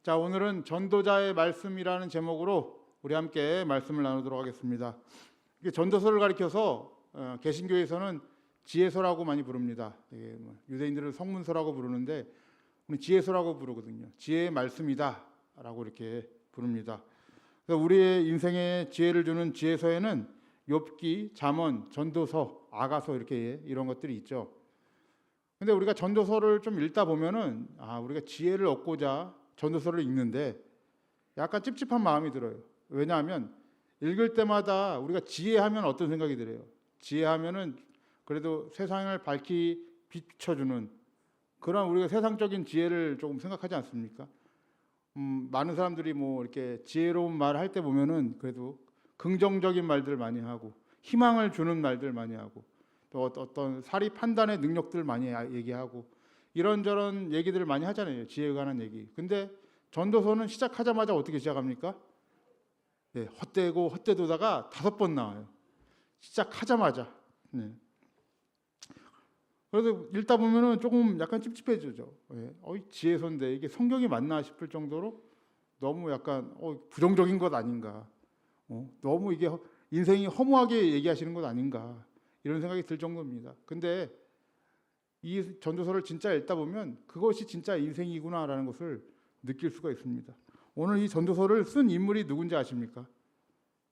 자, 오늘은 전도자의 말씀이라는 제목으로 우리 함께 말씀을 나누도록 하겠습니다. 이게 전도서를 가리켜서 개신교에서는 지혜서라고 많이 부릅니다. 유대인들은 성문서라고 부르는데 우리 지혜서라고 부르거든요. 지혜의 말씀이다라고 이렇게 부릅니다. 그래서 우리의 인생에 지혜를 주는 지혜서에는 욥기, 잠언, 전도서, 아가서 이렇게 이런 것들이 있죠. 근데 우리가 전도서를 좀 읽다 보면은 우리가 지혜를 얻고자 전도서를 읽는데 약간 찝찝한 마음이 들어요. 왜냐하면 읽을 때마다 우리가 지혜하면 어떤 생각이 들어요? 지혜하면은 그래도 세상을 밝히 비춰주는 그런 우리가 세상적인 지혜를 조금 생각하지 않습니까? 많은 사람들이 뭐 이렇게 지혜로운 말을 할 때 보면은 그래도 긍정적인 말들 많이 하고 희망을 주는 말들 많이 하고 또 어떤 사리 판단의 능력들 많이 얘기하고 이런저런 얘기들을 많이 하잖아요. 지혜에 관한 얘기. 근데 전도서는 시작하자마자 어떻게 시작합니까? 네, 헛되고 헛되도다가 5번 나와요. 시작하자마자. 네. 그래서 읽다 보면은 조금 약간 찝찝해지죠. 네. 지혜서인데 이게 성경이 맞나 싶을 정도로 너무 약간 부정적인 것 아닌가. 너무 이게 인생이 허무하게 얘기하시는 것 아닌가. 이런 생각이 들 정도입니다. 근데 이 전도서를 진짜 읽다 보면 그것이 진짜 인생이구나라는 것을 느낄 수가 있습니다. 오늘 이 전도서를 쓴 인물이 누군지 아십니까?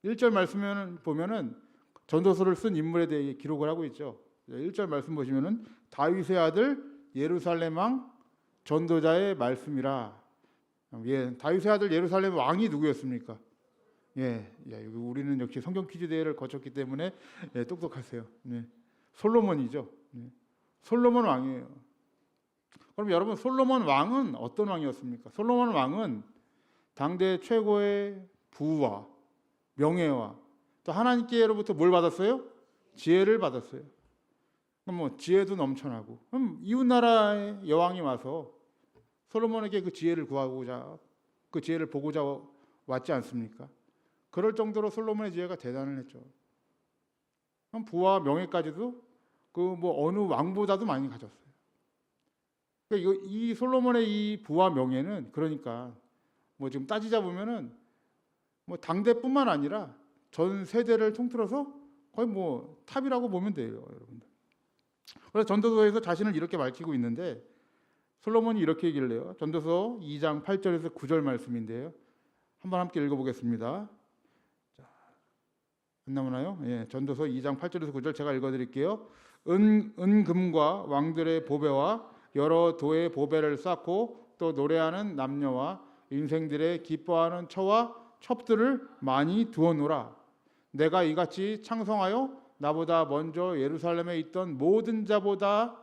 1절 말씀 보면은 전도서를 쓴 인물에 대해 기록을 하고 있죠. 1절 말씀 보시면은 다윗의 아들 예루살렘 왕 전도자의 말씀이라. 예, 다윗의 아들 예루살렘 왕이 누구였습니까? 우리는 역시 성경 퀴즈 대회를 거쳤기 때문에 똑똑하세요. 솔로몬이죠. 솔로몬 왕이에요. 그럼 여러분, 솔로몬 왕은 어떤 왕이었습니까? 솔로몬 왕은 당대 최고의 부와 명예와 또 하나님께로부터 뭘 받았어요? 지혜를 받았어요. 그럼 뭐 지혜도 넘쳐나고, 그럼 이웃 나라의 여왕이 와서 솔로몬에게 그 지혜를 구하고자, 그 지혜를 보고자 왔지 않습니까? 그럴 정도로 솔로몬의 지혜가 대단을 했죠. 그럼 부와 명예까지도 그 뭐 어느 왕보다도 많이 가졌어요. 그러니까 이 솔로몬의 이 부와 명예는 그러니까 뭐 지금 따지자 보면은 뭐 당대뿐만 아니라 전 세대를 통틀어서 거의 뭐 탑이라고 보면 돼요, 여러분들. 그래서 전도서에서 자신을 이렇게 밝히고 있는데 솔로몬이 이렇게 얘기를 해요. 전도서 2장 8절에서 9절 말씀인데요. 한번 함께 읽어보겠습니다. 안 나오나요? 전도서 2장 8절에서 9절 제가 읽어드릴게요. 은금과 왕들의 보배와 여러 도의 보배를 쌓고 또 노래하는 남녀와 인생들의 기뻐하는 처와 첩들을 많이 두어놓으라. 내가 이같이 창성하여 나보다 먼저 예루살렘에 있던 모든 자보다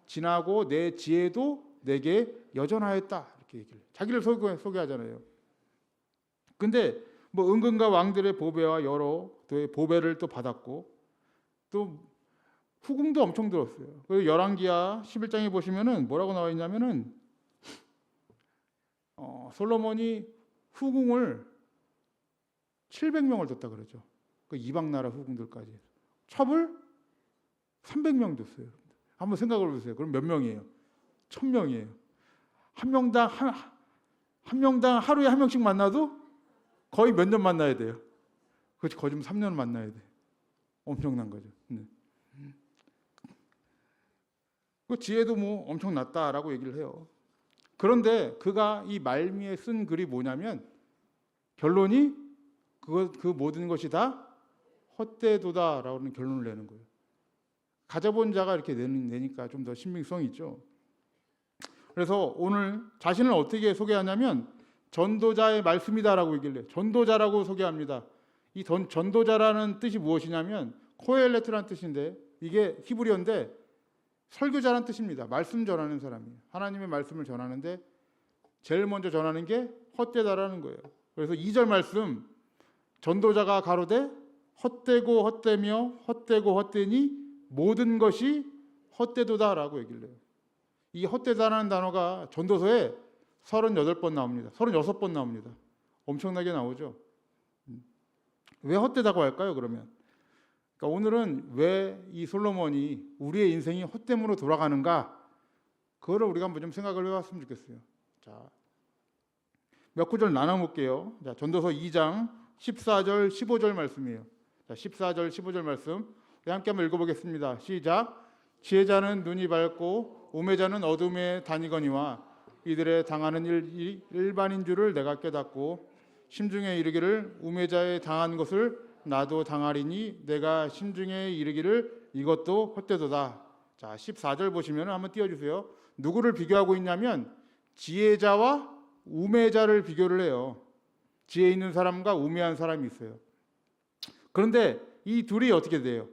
지나고 내 지혜도 내게 여전하였다. 이렇게 얘기를 해요. 자기를 소개하잖아요. 근데 뭐 은금과 왕들의 보배와 여러 도의 보배를 또 받았고 또 후궁도 엄청 들었어요. 그 열왕기하 11장에 보시면은 뭐라고 나와 있냐면은 솔로몬이 후궁을 700명을 뒀다 그러죠. 그 이방 나라 후궁들까지. 첩을 300명 뒀어요. 한번 생각을 해보세요. 그럼 몇 명이에요? 1000명이에요. 한 명당 하루에 한 명씩 만나도 거의 몇 년 만나야 돼요. 그렇지, 거의 좀 3년 만나야 돼. 엄청난 거죠. 그 지혜도 뭐 엄청났다라고 얘기를 해요. 그런데 그가 이 말미에 쓴 글이 뭐냐면 결론이 그 모든 것이 다 헛되도다라는 결론을 내는 거예요. 가져본 자가 이렇게 내니까 좀 더 신빙성이 있죠. 그래서 오늘 자신을 어떻게 소개하냐면 전도자의 말씀이다라고 얘기를 해요. 전도자라고 소개합니다. 이 전도자라는 뜻이 무엇이냐면 코엘레트라는 뜻인데 이게 히브리어인데 설교자라는 뜻입니다. 말씀 전하는 사람이에요. 하나님의 말씀을 전하는데 제일 먼저 전하는 게 헛되다라는 거예요. 그래서 2절 말씀 전도자가 가로되 헛되고 헛되며 헛되고 헛되니 모든 것이 헛되도다라고 얘기를 해요. 이 헛되다라는 단어가 전도서에 38번 나옵니다. 36번 나옵니다. 엄청나게 나오죠. 왜 헛되다고 할까요, 그러면? 그러니까 오늘은 왜 이 솔로몬이 우리의 인생이 헛됨으로 돌아가는가? 그거를 우리가 한번 좀 생각을 해봤으면 좋겠어요. 자, 몇 구절 나눠 볼게요. 자, 전도서 2장 14절 15절 말씀이에요. 자, 14절 15절 말씀 우리 함께 한번 읽어보겠습니다. 시작. 지혜자는 눈이 밝고 우매자는 어둠에 다니거니와 이들의 당하는 일이 일반인 줄을 내가 깨닫고 심중에 이르기를 우매자의 당한 것을 나도 당하리니 내가 심중에 이르기를 이것도 헛되도다. 자, 14절 보시면 한번 띄워주세요. 누구를 비교하고 있냐면 지혜자와 우매자를 비교를 해요. 지혜 있는 사람과 우매한 사람이 있어요. 그런데 이 둘이 어떻게 돼요?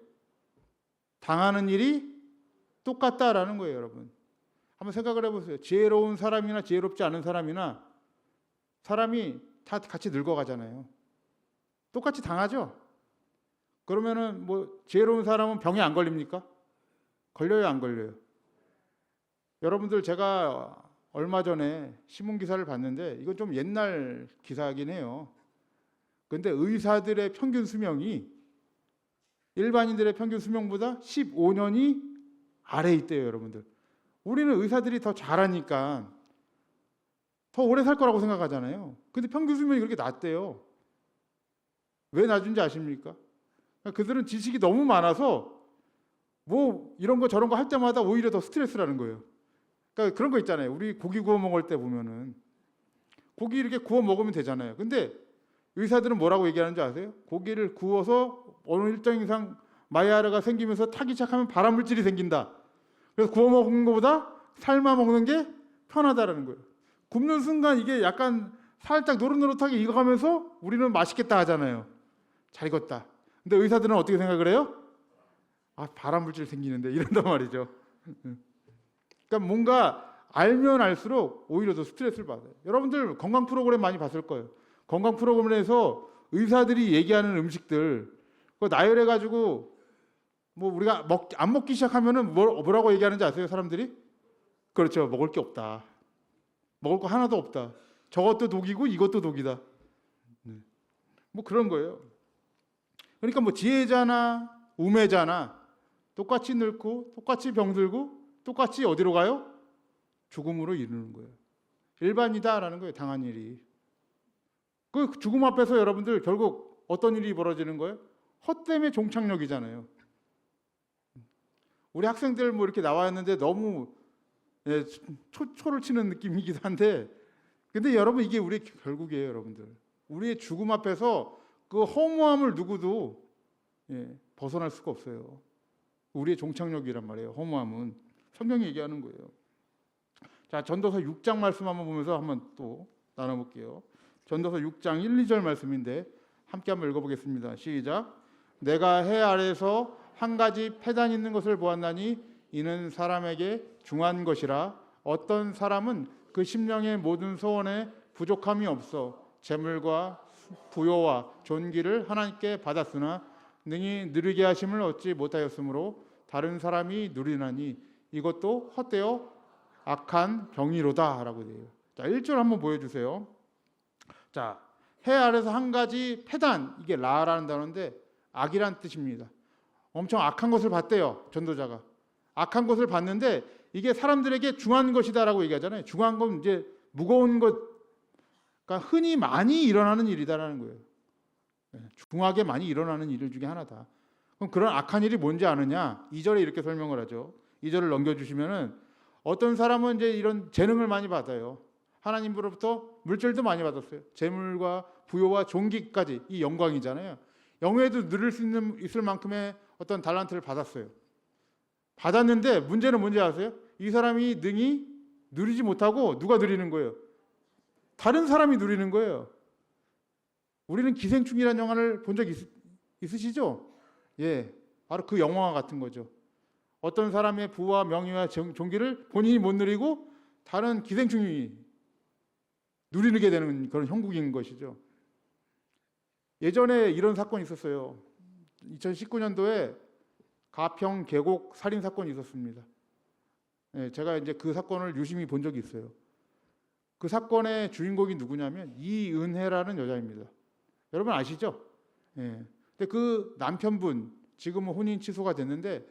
당하는 일이 똑같다라는 거예요, 여러분. 한번 생각을 해보세요. 지혜로운 사람이나 지혜롭지 않은 사람이나 사람이 다 같이 늙어가잖아요. 똑같이 당하죠. 그러면은 뭐 지혜로운 사람은 병에 안 걸립니까? 걸려요, 안 걸려요? 여러분들 제가 얼마 전에 신문 기사를 봤는데 이건 좀 옛날 기사이긴 해요. 그런데 의사들의 평균 수명이 일반인들의 평균 수명보다 15년이 아래에 있대요, 여러분들. 우리는 의사들이 더 잘하니까 더 오래 살 거라고 생각하잖아요. 근데 평균 수명이 그렇게 낮대요. 왜 낮은지 아십니까? 그들은 지식이 너무 많아서 뭐 이런 거 저런 거 할 때마다 오히려 더 스트레스라는 거예요. 그러니까 그런 거 있잖아요. 우리 고기 구워 먹을 때 보면은 고기 이렇게 구워 먹으면 되잖아요. 근데 의사들은 뭐라고 얘기하는 줄 아세요? 고기를 구워서 어느 일정 이상 마이야르가 생기면서 타기 시작하면 발암물질이 생긴다. 그래서 구워 먹는 것보다 삶아 먹는 게 편하다라는 거예요. 굽는 순간 이게 약간 살짝 노릇노릇하게 익어가면서 우리는 맛있겠다 하잖아요. 잘 익었다. 근데 의사들은 어떻게 생각을 해요? 아, 발암물질 생기는데 이런단 말이죠. 그러니까 뭔가 알면 알수록 오히려 더 스트레스를 받아요. 여러분들 건강 프로그램 많이 봤을 거예요. 건강 프로그램에서 의사들이 얘기하는 음식들 그거 나열해가지고 뭐 우리가 안 먹기 시작하면은 뭐라고 얘기하는지 아세요, 사람들이? 그렇죠. 먹을 게 없다. 먹을 거 하나도 없다. 저것도 독이고 이것도 독이다. 뭐 그런 거예요. 그러니까 뭐 지혜자나 우매자나 똑같이 늙고 똑같이 병들고 똑같이 어디로 가요? 죽음으로 이르는 거예요. 일반이다라는 거예요, 당한 일이. 그 죽음 앞에서 여러분들 결국 어떤 일이 벌어지는 거예요? 헛됨의 종착역이잖아요. 우리 학생들 뭐 이렇게 나와 있는데 너무 초를 치는 느낌이기도 한데, 근데 여러분 이게 우리 결국이에요, 여러분들. 우리의 죽음 앞에서 그 허무함을 누구도 벗어날 수가 없어요. 우리의 종착역이란 말이에요. 허무함은 성경이 얘기하는 거예요. 자, 전도서 6장 말씀 한번 보면서 한번 또 나눠볼게요. 전도서 6장 1, 2절 말씀인데 함께 한번 읽어보겠습니다. 시작. 내가 해 아래에서 한 가지 패단 있는 것을 보았나니 이는 사람에게 중한 것이라. 어떤 사람은 그 심령의 모든 소원에 부족함이 없어 재물과 부요와 존귀를 하나님께 받았으나 능히 누리게 하심을 얻지 못하였으므로 다른 사람이 누리나니 이것도 헛되어 악한 병이로다 라고 돼요. 자, 1절 한번 보여주세요. 자, 해 아래서 한 가지 패단, 이게 라라는 단어인데 악이란 뜻입니다. 엄청 악한 것을 봤대요, 전도자가. 악한 것을 봤는데 이게 사람들에게 중한 것이다라고 얘기하잖아요. 중한 건 이제 무거운 것, 그러니까 흔히 많이 일어나는 일이다라는 거예요. 중하게 많이 일어나는 일 중에 하나다. 그럼 그런 악한 일이 뭔지 아느냐? 2절에 이렇게 설명을 하죠. 2절을 넘겨주시면은 어떤 사람은 이제 이런 재능을 많이 받아요. 하나님으로부터 물질도 많이 받았어요. 재물과 부요와 존귀까지, 이 영광이잖아요. 영예도 누릴 수 있을 만큼의 어떤 달란트를 받았어요. 받았는데 문제는 뭔지 아세요? 이 사람이 능히 누리지 못하고 누가 누리는 거예요? 다른 사람이 누리는 거예요. 우리는 기생충이라는 영화를 본 적 있으시죠? 예, 바로 그 영화와 같은 거죠. 어떤 사람의 부와 명예와 존귀를 본인이 못 누리고 다른 기생충이 누리게 되는 그런 형국인 것이죠. 예전에 이런 사건이 있었어요. 2019년도에 가평 계곡 살인 사건이 있었습니다. 예, 제가 이제 그 사건을 유심히 본 적이 있어요. 그 사건의 주인공이 누구냐면 이은혜라는 여자입니다. 여러분 아시죠? 예. 근데 그 남편분, 지금은 혼인 취소가 됐는데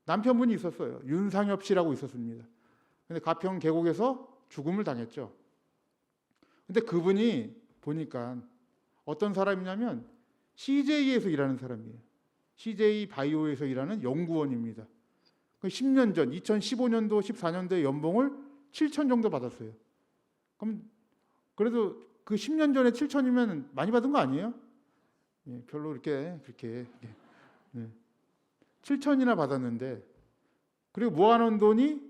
남편분이 있었어요. 윤상엽 씨라고 있었습니다. 근데 가평 계곡에서 죽음을 당했죠. 근데 그분이 보니까 어떤 사람이냐면 CJ에서 일하는 사람이에요. CJ 바이오에서 일하는 연구원입니다. 10년 전 2015년도 14년도에 연봉을 7천 정도 받았어요. 그럼 그래도 그 10년 전에 7천이면 많이 받은 거 아니에요? 예, 별로 그렇게 7천이나 받았는데, 그리고 모아놓은 돈이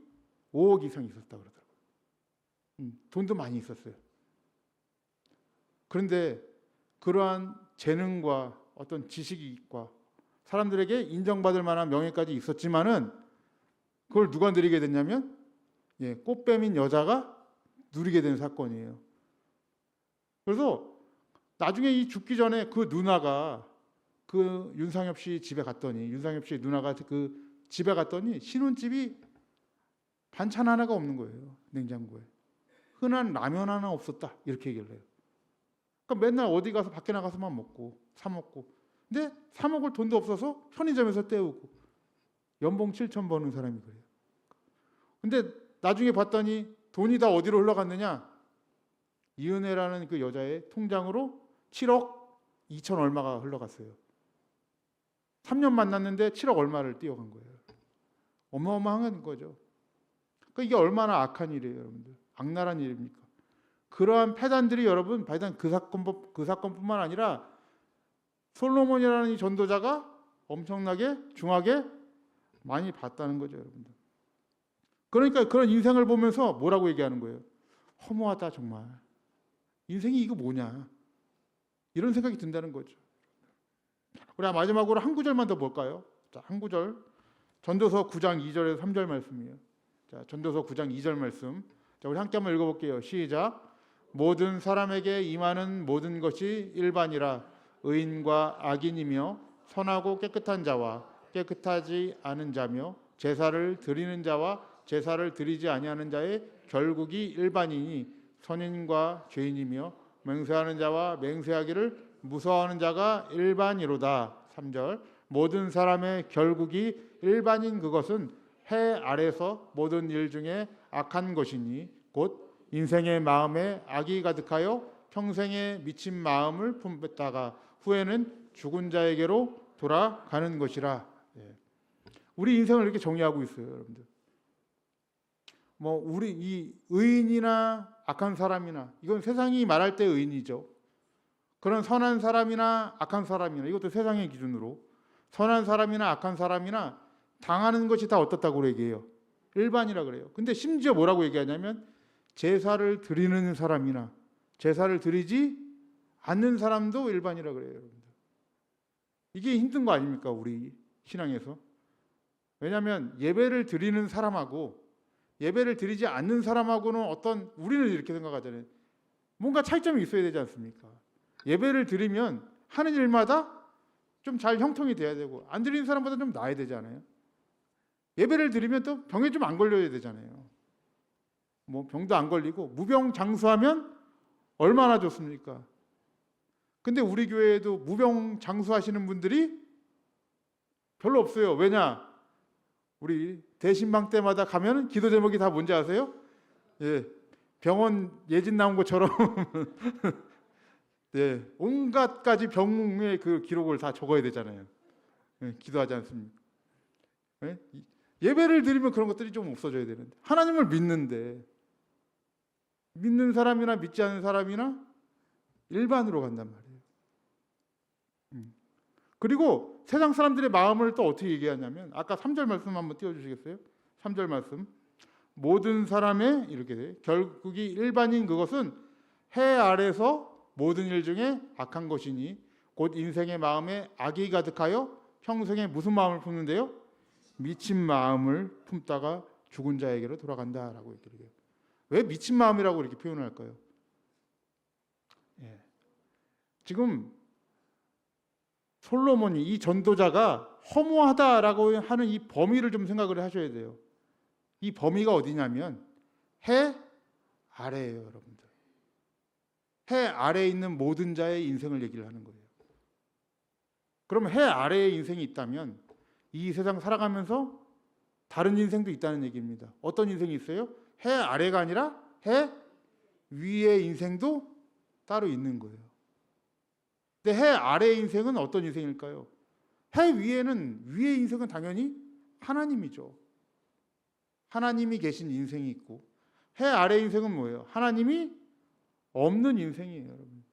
5억 이상 있었다 그러더라고요. 돈도 많이 있었어요. 그런데 그러한 재능과 어떤 지식과 사람들에게 인정받을 만한 명예까지 있었지만은 그걸 누가 누리게 됐냐면 꽃뱀인 여자가 누리게 된 사건이에요. 그래서 나중에 이 죽기 전에 그 누나가 그 윤상엽 씨 집에 갔더니, 윤상엽 씨 누나가 그 집에 갔더니 신혼집이 반찬 하나가 없는 거예요. 냉장고에 흔한 라면 하나 없었다, 이렇게 얘기를 해요. 그러니까 맨날 어디 가서 밖에 나가서만 먹고 사 먹고, 근데 사 먹을 돈도 없어서 편의점에서 때우고, 연봉 7천 버는 사람이 그래요. 근데 나중에 봤더니 돈이 다 어디로 흘러갔느냐, 이은혜라는 그 여자의 통장으로 7억 2천 얼마가 흘러갔어요. 3년 만났는데 7억 얼마를 띄어간 거예요. 어마어마한 거죠. 그러니까 이게 얼마나 악한 일이에요, 여러분들. 악랄한 일입니까? 그러한 패단들이 여러분, 발단 그 사건뿐만 아니라 솔로몬이라는 이 전도자가 엄청나게 중하게 많이 봤다는 거죠, 여러분들. 그러니까 그런 인생을 보면서 뭐라고 얘기하는 거예요? 허무하다, 정말. 인생이 이거 뭐냐? 이런 생각이 든다는 거죠. 우리 마지막으로 한 구절만 더 볼까요? 자, 한 구절. 전도서 9장 2절에서 3절 말씀이에요. 자, 전도서 9장 2절 말씀. 자, 우리 함께 한번 읽어볼게요. 시작. 모든 사람에게 임하는 모든 것이 일반이라 의인과 악인이며 선하고 깨끗한 자와 깨끗하지 않은 자며 제사를 드리는 자와 제사를 드리지 아니하는 자의 결국이 일반이니 선인과 죄인이며 맹세하는 자와 맹세하기를 무서워하는 자가 일반이로다. 3절. 모든 사람의 결국이 일반인 그것은 해 아래서 모든 일 중에 악한 것이니 곧 인생의 마음에 악이 가득하여 평생에 미친 마음을 품었다가 후에는 죽은 자에게로 돌아가는 것이라. 우리 인생을 이렇게 정의하고 있어요, 여러분들. 우리 이 의인이나 악한 사람이나, 이건 세상이 말할 때 의인이죠. 그런 선한 사람이나 악한 사람이나, 이것도 세상의 기준으로 선한 사람이나 악한 사람이나 당하는 것이 다 어떻다고 얘기해요? 일반이라 그래요. 근데 심지어 뭐라고 얘기하냐면 제사를 드리는 사람이나 제사를 드리지 않는 사람도 일반이라 그래요, 여러분들. 이게 힘든 거 아닙니까, 우리 신앙에서? 왜냐하면 예배를 드리는 사람하고 예배를 드리지 않는 사람하고는 우리는 이렇게 생각하잖아요. 뭔가 차이점이 있어야 되지 않습니까? 예배를 드리면 하는 일마다 좀 잘 형통이 돼야 되고, 안 드리는 사람보다 좀 나아야 되잖아요. 예배를 드리면 또 병에 좀 안 걸려야 되잖아요. 병도 안 걸리고 무병장수하면 얼마나 좋습니까? 근데 우리 교회에도 무병장수하시는 분들이 별로 없어요. 왜냐? 우리 대신방 때마다 가면 기도 제목이 다 뭔지 아세요? 병원 예진 나온 것처럼 온갖 가지 병의 그 기록을 다 적어야 되잖아요. 기도하지 않습니까? 예배를 드리면 그런 것들이 좀 없어져야 되는데, 하나님을 믿는데 믿는 사람이나 믿지 않는 사람이나 일반으로 간단 말이에요. 그리고 세상 사람들의 마음을 또 어떻게 얘기하냐면, 아까 3절 말씀 한번 띄워주시겠어요? 3절 말씀. 모든 사람의, 이렇게 돼, 결국이 일반인 그것은 해 아래서 모든 일 중에 악한 것이니 곧 인생의 마음에 악이 가득하여 평생에 무슨 마음을 품는데요? 미친 마음을 품다가 죽은 자에게로 돌아간다라고 얘기를 해요. 왜 미친 마음이라고 이렇게 표현을 할까요? 지금 솔로몬이, 이 전도자가 허무하다라고 하는 이 범위를 좀 생각을 하셔야 돼요. 이 범위가 어디냐면 해 아래예요, 여러분들. 해 아래에 있는 모든 자의 인생을 얘기를 하는 거예요. 그럼 해 아래에 인생이 있다면 이 세상 살아가면서 다른 인생도 있다는 얘기입니다. 어떤 인생이 있어요? 해 아래가 아니라 해 위의 인생도 따로 있는 거예요. 근데 해 아래의 인생은 어떤 인생일까요? 해 위에는 위의 인생은 당연히 하나님이죠. 하나님이 계신 인생이 있고, 해 아래의 인생은 뭐예요? 하나님이 없는 인생이에요, 여러분.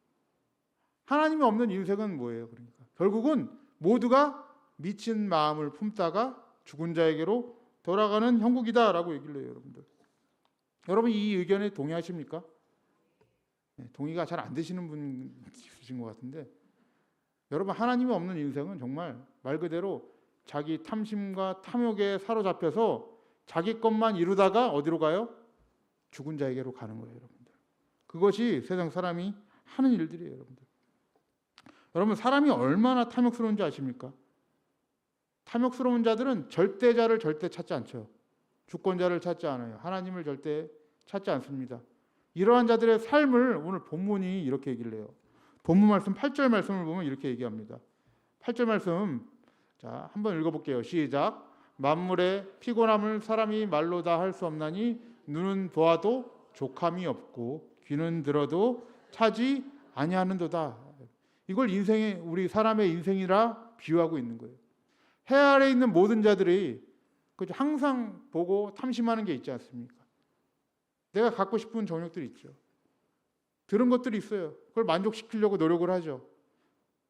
하나님이 없는 인생은 뭐예요? 그러니까 결국은 모두가 미친 마음을 품다가 죽은 자에게로 돌아가는 형국이다라고 얘기를 해요, 여러분들. 여러분 이 의견에 동의하십니까? 네, 동의가 잘 안 되시는 분 있으신 것 같은데, 여러분 하나님이 없는 인생은 정말 말 그대로 자기 탐심과 탐욕에 사로잡혀서 자기 것만 이루다가 어디로 가요? 죽은 자에게로 가는 거예요, 여러분들. 그것이 세상 사람이 하는 일들이에요, 여러분들. 여러분 사람이 얼마나 탐욕스러운지 아십니까? 탐욕스러운 자들은 절대자를 절대 찾지 않죠. 주권자를 찾지 않아요. 하나님을 절대 찾지 않습니다. 이러한 자들의 삶을 오늘 본문이 이렇게 얘기를 해요. 본문 말씀 8절 말씀을 보면 이렇게 얘기합니다. 8절 말씀 자 한번 읽어볼게요. 시작. 만물의 피곤함을 사람이 말로 다 할 수 없나니 눈은 보아도 족함이 없고 귀는 들어도 차지 아니하는도다. 이걸 인생의 우리 사람의 인생이라 비유하고 있는 거예요. 해 아래 있는 모든 자들이 항상 보고 탐심하는 게 있지 않습니까? 내가 갖고 싶은 정욕들이 있죠. 들은 것들이 있어요. 그걸 만족시키려고 노력을 하죠.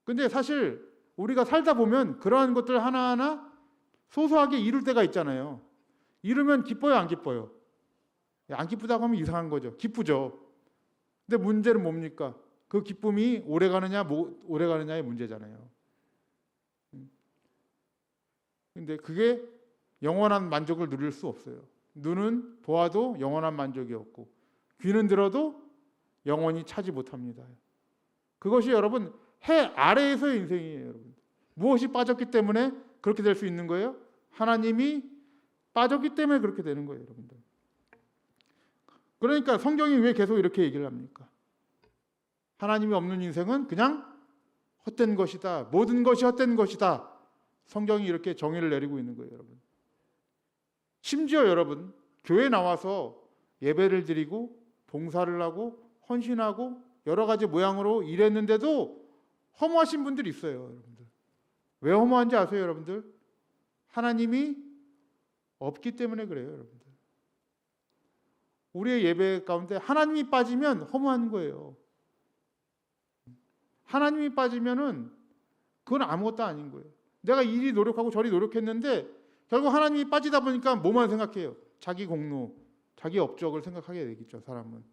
근데 사실 우리가 살다 보면 그러한 것들 하나하나 소소하게 이룰 때가 있잖아요. 이루면 기뻐요, 안 기뻐요? 안 기쁘다고 하면 이상한 거죠. 기쁘죠. 근데 문제는 뭡니까? 그 기쁨이 오래 가느냐, 오래 가느냐의 문제잖아요. 근데 그게 영원한 만족을 누릴 수 없어요. 눈은 보아도 영원한 만족이 없고 귀는 들어도 영원히 차지 못합니다. 그것이 여러분 해 아래에서의 인생이에요, 여러분. 무엇이 빠졌기 때문에 그렇게 될 수 있는 거예요? 하나님이 빠졌기 때문에 그렇게 되는 거예요, 여러분들. 그러니까 성경이 왜 계속 이렇게 얘기를 합니까? 하나님이 없는 인생은 그냥 헛된 것이다. 모든 것이 헛된 것이다. 성경이 이렇게 정의를 내리고 있는 거예요, 여러분. 심지어 여러분 교회 나와서 예배를 드리고 봉사를 하고 헌신하고 여러 가지 모양으로 일했는데도 허무하신 분들이 있어요, 여러분들. 왜 허무한지 아세요, 여러분들? 하나님이 없기 때문에 그래요, 여러분들. 우리의 예배 가운데 하나님이 빠지면 허무한 거예요. 하나님이 빠지면은 그건 아무것도 아닌 거예요. 내가 이리 노력하고 저리 노력했는데 결국 하나님이 빠지다 보니까 뭐만 생각해요? 자기 공로, 자기 업적을 생각하게 되겠죠, 사람은.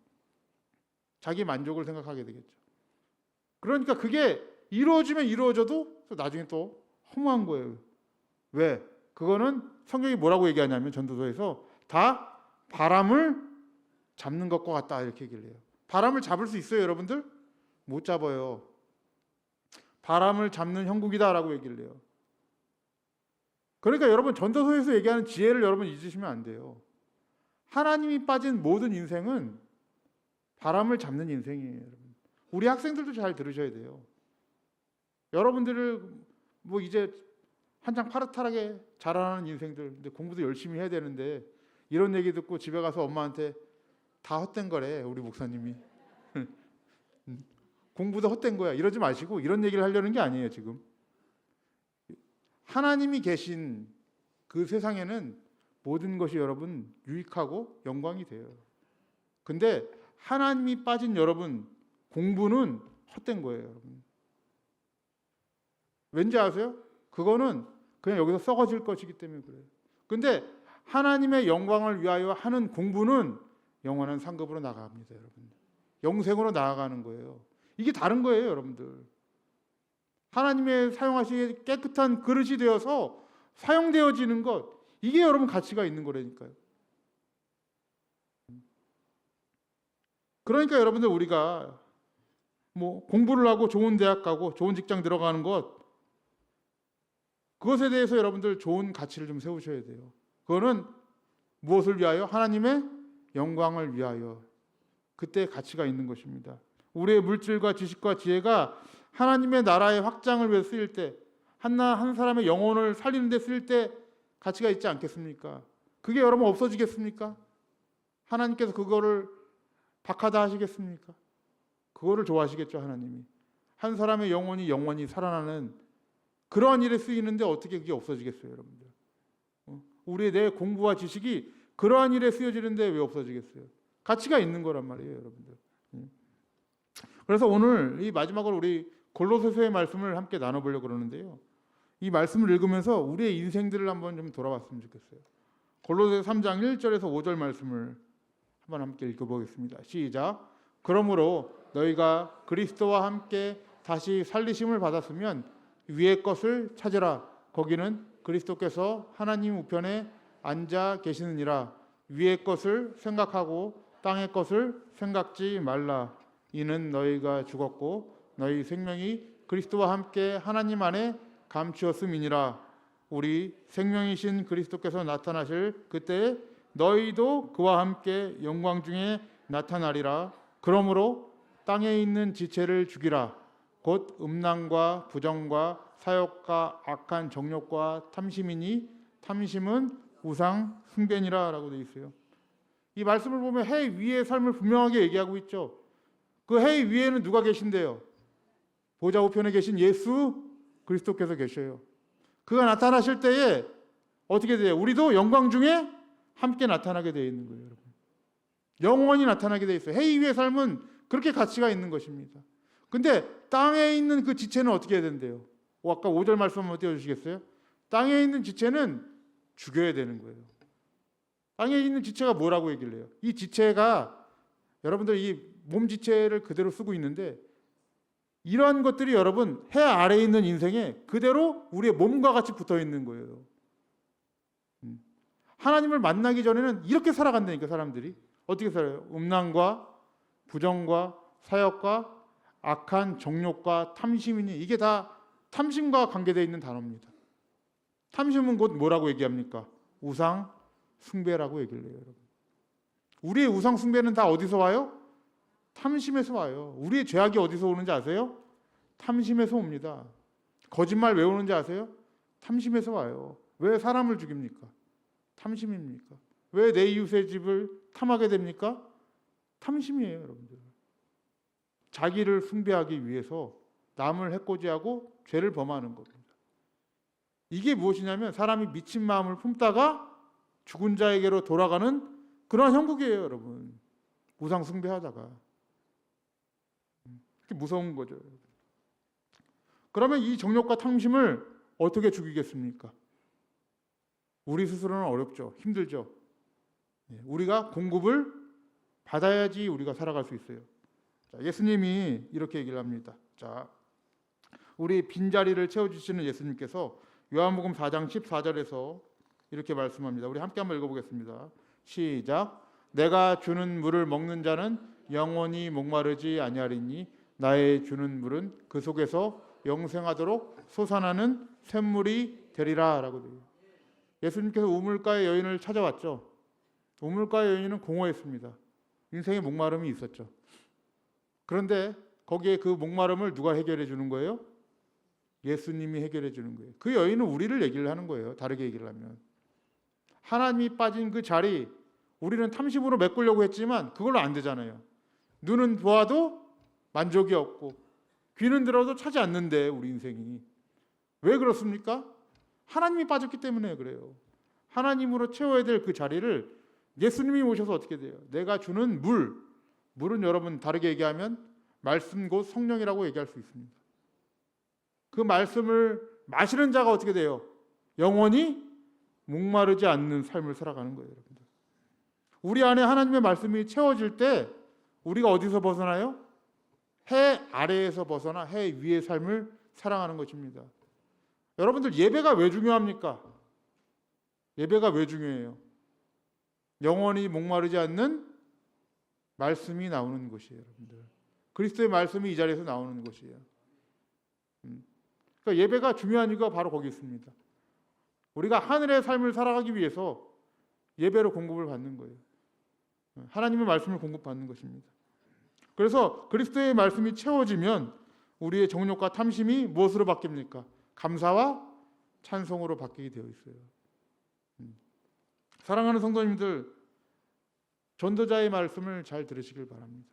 자기 만족을 생각하게 되겠죠. 그러니까 그게 이루어지면 이루어져도 나중에 또 허무한 거예요. 왜? 그거는 성경이 뭐라고 얘기하냐면 전도서에서 다 바람을 잡는 것과 같다 이렇게 얘기를 해요. 바람을 잡을 수 있어요, 여러분들? 못 잡아요. 바람을 잡는 형국이다라고 얘기를 해요. 그러니까 여러분 전도서에서 얘기하는 지혜를 여러분 잊으시면 안 돼요. 하나님이 빠진 모든 인생은 바람을 잡는 인생이에요, 여러분. 우리 학생들도 잘 들으셔야 돼요. 여러분들을 뭐 이제 한창 파릇하게 자라나는 인생들, 근데 공부도 열심히 해야 되는데 이런 얘기 듣고 집에 가서 엄마한테 다 헛된 거래, 우리 목사님이. 공부도 헛된 거야. 이러지 마시고 이런 얘기를 하려는 게 아니에요, 지금. 하나님이 계신 그 세상에는 모든 것이 여러분 유익하고 영광이 돼요. 근데 하나님이 빠진 여러분 공부는 헛된 거예요, 여러분. 왠지 아세요? 그거는 그냥 여기서 썩어질 것이기 때문에 그래요. 근데 하나님의 영광을 위하여 하는 공부는 영원한 상급으로 나갑니다, 여러분. 영생으로 나아가는 거예요. 이게 다른 거예요, 여러분들. 하나님의 사용하시기에 깨끗한 그릇이 되어서 사용되어지는 것, 이게 여러분 가치가 있는 거라니까요. 그러니까 여러분들 우리가 뭐 공부를 하고 좋은 대학 가고 좋은 직장 들어가는 것, 그것에 대해서 여러분들 좋은 가치를 좀 세우셔야 돼요. 그거는 무엇을 위하여? 하나님의 영광을 위하여. 그때 가치가 있는 것입니다. 우리의 물질과 지식과 지혜가 하나님의 나라의 확장을 위해 쓰일 때, 한 사람의 영혼을 살리는 데 쓰일 때 가치가 있지 않겠습니까? 그게 여러분 없어지겠습니까? 하나님께서 그거를 박하다 하시겠습니까? 그거를 좋아하시겠죠, 하나님이. 한 사람의 영혼이 살아나는 그러한 일에 쓰이는데 어떻게 그게 없어지겠어요, 여러분들? 우리의 내 공부와 지식이 그러한 일에 쓰여지는데 왜 없어지겠어요? 가치가 있는 거란 말이에요, 여러분들. 그래서 오늘 이 마지막으로 우리 골로새서의 말씀을 함께 나눠보려고 그러는데요. 이 말씀을 읽으면서 우리의 인생들을 한번 좀 돌아봤으면 좋겠어요. 골로새 3장 1절에서 5절 말씀을 한번 함께 읽어보겠습니다. 시작. 그러므로 너희가 그리스도와 함께 다시 살리심을 받았으면 위의 것을 찾으라. 거기는 그리스도께서 하나님 우편에 앉아 계시느니라. 위의 것을 생각하고 땅의 것을 생각지 말라. 이는 너희가 죽었고 너희 생명이 그리스도와 함께 하나님 안에 감추었음이니라. 우리 생명이신 그리스도께서 나타나실 그때에 너희도 그와 함께 영광 중에 나타나리라. 그러므로 땅에 있는 지체를 죽이라. 곧 음란과 부정과 사욕과 악한 정욕과 탐심이니 탐심은 우상 숭배니라 라고 되어 있어요. 이 말씀을 보면 해 위의 삶을 분명하게 얘기하고 있죠. 그 해 위에는 누가 계신데요? 보좌 우편에 계신 예수 그리스도께서 계셔요. 그가 나타나실 때에 어떻게 돼요? 우리도 영광 중에 함께 나타나게 되어 있는 거예요, 여러분. 영원히 나타나게 되어 있어요. 해 위의 삶은 그렇게 가치가 있는 것입니다. 근데 땅에 있는 그 지체는 어떻게 해야 된대요? 아까 5절 말씀 한번 띄워주시겠어요? 땅에 있는 지체는 죽여야 되는 거예요. 땅에 있는 지체가 뭐라고 얘기를 해요? 이 지체가 여러분들 이 몸 지체를 그대로 쓰고 있는데 이러한 것들이 여러분 해 아래에 있는 인생에 그대로 우리의 몸과 같이 붙어 있는 거예요. 하나님을 만나기 전에는 이렇게 살아간다니까. 사람들이 어떻게 살아요? 음란과 부정과 사욕과 악한 정욕과 탐심이니 이게 다 탐심과 관계되어 있는 단어입니다. 탐심은 곧 뭐라고 얘기합니까? 우상 숭배라고 얘기를 해요, 여러분. 우리의 우상 숭배는 다 어디서 와요? 탐심에서 와요. 우리의 죄악이 어디서 오는지 아세요? 탐심에서 옵니다. 거짓말 왜 오는지 아세요? 탐심에서 와요. 왜 사람을 죽입니까? 탐심입니까? 왜 내 이웃의 집을 탐하게 됩니까? 탐심이에요, 여러분들. 자기를 숭배하기 위해서 남을 해코지하고 죄를 범하는 겁니다. 이게 무엇이냐면 사람이 미친 마음을 품다가 죽은 자에게로 돌아가는 그런 형국이에요, 여러분. 우상 숭배하다가. 그게 무서운 거죠. 그러면 이 정욕과 탐심을 어떻게 죽이겠습니까? 우리 스스로는 어렵죠. 힘들죠. 우리가 공급을 받아야지 우리가 살아갈 수 있어요. 자, 예수님이 이렇게 얘기를 합니다. 자, 우리 빈자리를 채워주시는 예수님께서 요한복음 4장 14절에서 이렇게 말씀합니다. 우리 함께 한번 읽어보겠습니다. 시작. 내가 주는 물을 먹는 자는 영원히 목마르지 아니하리니 나의 주는 물은 그 속에서 영생하도록 솟아나는 샘물이 되리라 라고 돼요. 예수님께서 우물가의 여인을 찾아왔죠. 우물가의 여인은 공허했습니다. 인생에 목마름이 있었죠. 그런데 거기에 그 목마름을 누가 해결해 주는 거예요? 예수님이 해결해 주는 거예요. 그 여인은 우리를 얘기를 하는 거예요. 다르게 얘기를 하면. 하나님이 빠진 그 자리, 우리는 탐심으로 메꾸려고 했지만 그걸로 안 되잖아요. 눈은 보아도 만족이 없고 귀는 들어도 차지 않는데 우리 인생이. 왜 그렇습니까? 하나님이 빠졌기 때문에 그래요. 하나님으로 채워야 될 그 자리를 예수님이 오셔서 어떻게 돼요? 내가 주는 물은 여러분 다르게 얘기하면 말씀 곧 성령이라고 얘기할 수 있습니다. 그 말씀을 마시는 자가 어떻게 돼요? 영원히 목마르지 않는 삶을 살아가는 거예요, 여러분들. 우리 안에 하나님의 말씀이 채워질 때 우리가 어디서 벗어나요? 해 아래에서 벗어나 해 위의 삶을 살아가는 것입니다. 여러분들 예배가 왜 중요합니까? 예배가 왜 중요해요? 영원히 목마르지 않는 말씀이 나오는 곳이에요, 여러분들. 그리스도의 말씀이 이 자리에서 나오는 곳이에요. 그러니까 예배가 중요한 이유가 바로 거기 있습니다. 우리가 하늘의 삶을 살아가기 위해서 예배로 공급을 받는 거예요. 하나님의 말씀을 공급받는 것입니다. 그래서 그리스도의 말씀이 채워지면 우리의 정욕과 탐심이 무엇으로 바뀝니까? 감사와 찬송으로 바뀌게 되어 있어요. 사랑하는 성도님들, 전도자의 말씀을 잘 들으시길 바랍니다.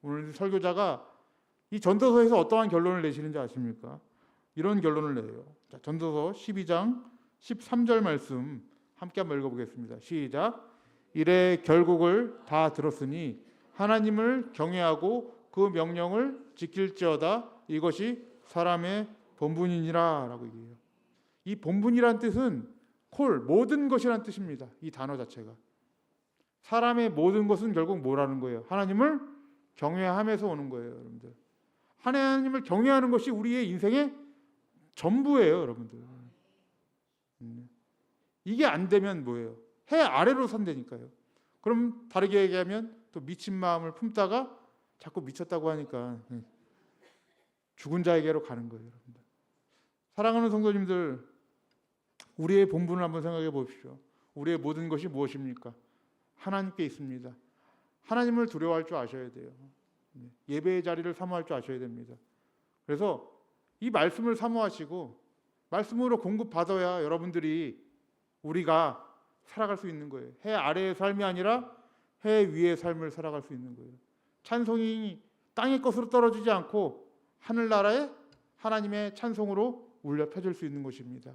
오늘 설교자가 이 전도서에서 어떠한 결론을 내시는지 아십니까? 이런 결론을 내요. 자, 전도서 12장 13절 말씀 함께 한번 읽어보겠습니다. 시작. 이래 결국을 다 들었으니 하나님을 경외하고 그 명령을 지킬지어다. 이것이 사람의 본분이니라 라고 얘기해요. 이 본분이란 뜻은 모든 것이란 뜻입니다. 이 단어 자체가. 사람의 모든 것은 결국 뭐라는 거예요? 하나님을 경외하면서 오는 거예요, 여러분들. 하나님을 경외하는 것이 우리의 인생의 전부예요, 여러분들. 이게 안 되면 뭐예요? 해 아래로 산다니까요. 그럼 다르게 얘기하면 또 미친 마음을 품다가 자꾸 미쳤다고 하니까 죽은 자에게로 가는 거예요, 여러분들. 사랑하는 성도님들, 우리의 본분을 한번 생각해 보십시오. 우리의 모든 것이 무엇입니까? 하나님께 있습니다. 하나님을 두려워할 줄 아셔야 돼요. 예배의 자리를 사모할 줄 아셔야 됩니다. 그래서 이 말씀을 사모하시고 말씀으로 공급받아야 여러분들이 우리가 살아갈 수 있는 거예요. 해 아래의 삶이 아니라 해 위의 삶을 살아갈 수 있는 거예요. 찬송이 땅의 것으로 떨어지지 않고 하늘나라의 하나님의 찬송으로 울려 퍼질 수 있는 것입니다.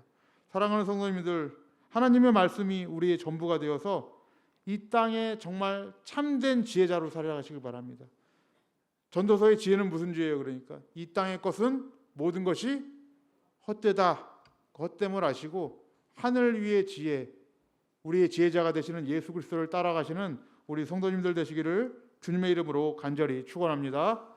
사랑하는 성도님들, 하나님의 말씀이 우리의 전부가 되어서 이 땅에 정말 참된 지혜자로 살아가시길 바랍니다. 전도서의 지혜는 무슨 지혜예요? 그러니까 이 땅의 것은 모든 것이 헛되다. 헛됨을 아시고 하늘 위의 지혜, 우리의 지혜자가 되시는 예수 그리스도를 따라가시는 우리 성도님들 되시기를 주님의 이름으로 간절히 축원합니다.